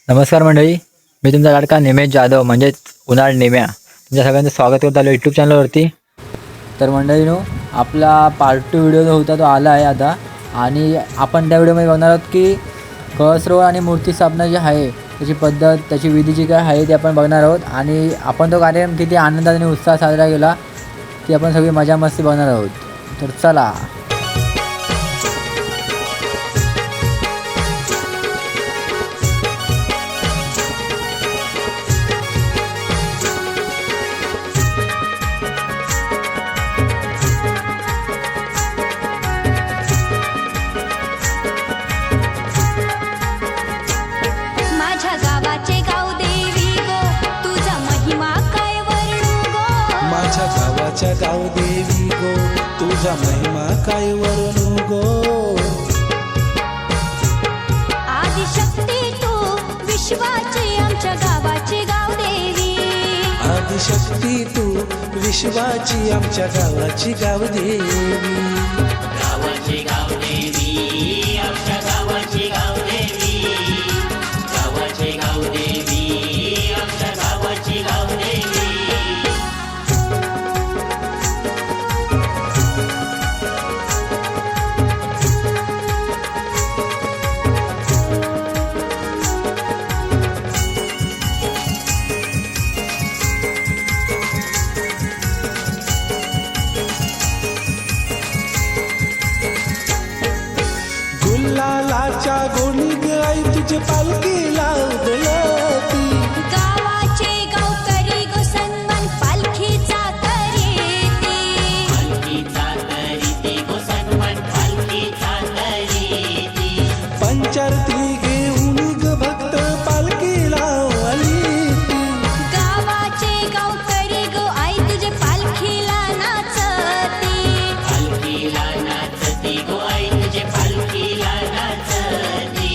नमस्कार मंडळी, मी तुमचा लाडका निमेश जाधव म्हणजेच उन्हाळ नेम्या तुमच्या सगळ्यांचं स्वागत करत आलो यूट्यूब चॅनलवरती। तर मंडळीनो, आपला पार्ट 2 व्हिडिओ जो होता तो आला आहे आता, आणि आपण त्या व्हिडिओमध्ये बघणार आहोत की कळसरोवर आणि मूर्ती स्थापना जी आहे त्याची पद्धत, त्याची विधी जी काय आहे ती आपण बघणार आहोत। आणि आपण तो कार्यक्रम किती आनंदात आणि उत्साहात साजरा केला ती आपण सगळी मजा मस्ती बघणार आहोत। तर चला। माझ्या गावाचे गाव देवी गो, तुझा महिमा काय वर्णू गो। माझ्या गावाच्या गाव देवी गो, तुझा महिमा काय वर्णू गो। आदिशक्ती तू विश्वाची आमच्या गावाची गाव देवी। आदिशक्ती तू विश्वाची आमच्या गावाची गाव देवी। गावाची गाव देवी, आमच्या गावाची गाव देवी, गावाची गाव देवी, आमच्या गावाची गाव देवी। गुलालाच्या गोणी गाय तुझे पालखीला उदलती। गावाचे गावकरी गो सन्मान पालखीचा करीती। पालखीचा करीती गो सन्मान, पालखीचा करीती। पंचारती घेऊन ग भक्त पालखीला आलीती। गावाचे गावकरी गो आई तुझे पालखीला नाचती। पालखीला नाचती गो आई, तुझे पालखीला नाचती।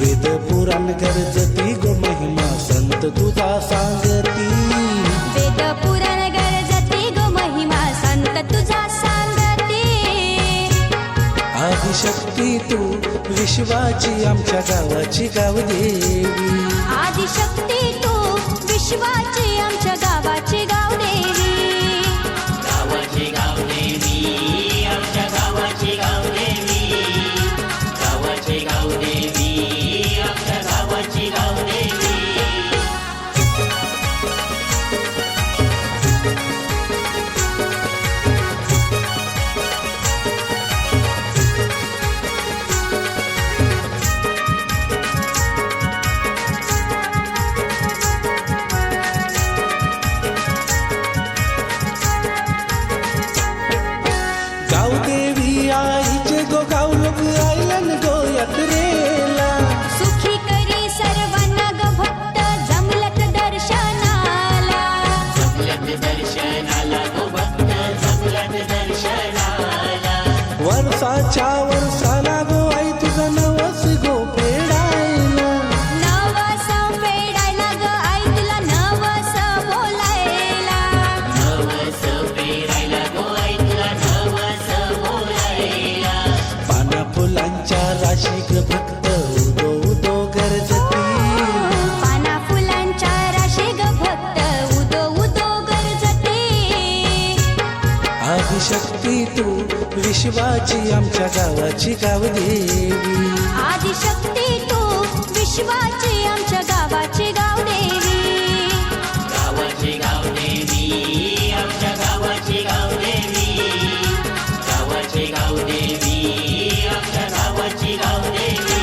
वेद पुराण गरजती गो महिमा संत तुझा सांगती। वेद पुराण गरजती गो महिमा संत तुझा सांगती। आदिशक्ती तू विश्वाची आमच्या गावाची गाव देवी। आदिशक्ती तू विश्वाची आमच्या गावाची गाव देवी। गावाची गाव देवी, आमच्या गावाची गाव देवी, गावाची गाव देवी, आमच्या गावाची गाव देवी। गाव देवी आईचे गो गाव लोक आयलन गो यात्रेला। सुखी करी सर्वांना ग भक्त जमलत दर्शनाला। जमलत दर्शनाला गो भक्त, जमलत दर्शनाला। वर्षाच्या वर्षाला गो आई तुझा नवस गो फेडायला। नवस फेडायला ग आई तुला नवस बोलायला। नवस पेरायला गो आई, तुला नवस बोलायला। पाना फुलांच्या राशी ग भक्त उदो उदो गरजती। पाना फुलांच्या राशी ग भक्त उदो उदो गरजती। आदिशक्ती तू विश्वाची आमच्या गावाची गाव देवी। आदिशक्ती तू विश्वाची आमच्या गावाची गाव देवी। गावाची गाव देवी, आमच्या गावाची गाव देवी, गावाची गाव देवी, आमच्या गावाची गाव देवी।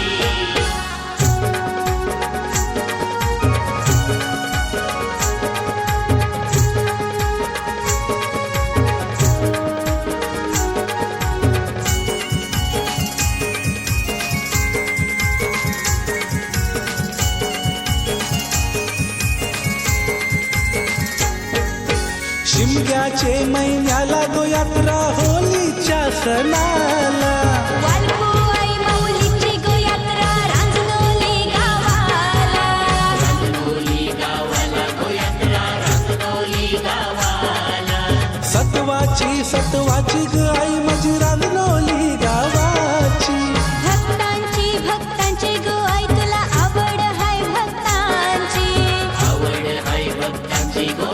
शिमग्याचे महिन्याला गो यात्रा होलीच्या सणाला। वालकुवाई माऊलीची गो यात्रा रांजणोली गावाला। रांजणोली गावाला गो यात्रा, रांजणोली गावाला। सत्वाची ग आई माझी रांजणोली गावाची। भक्तांची ग आई तुला आवड हाय भक्ता गावाची गो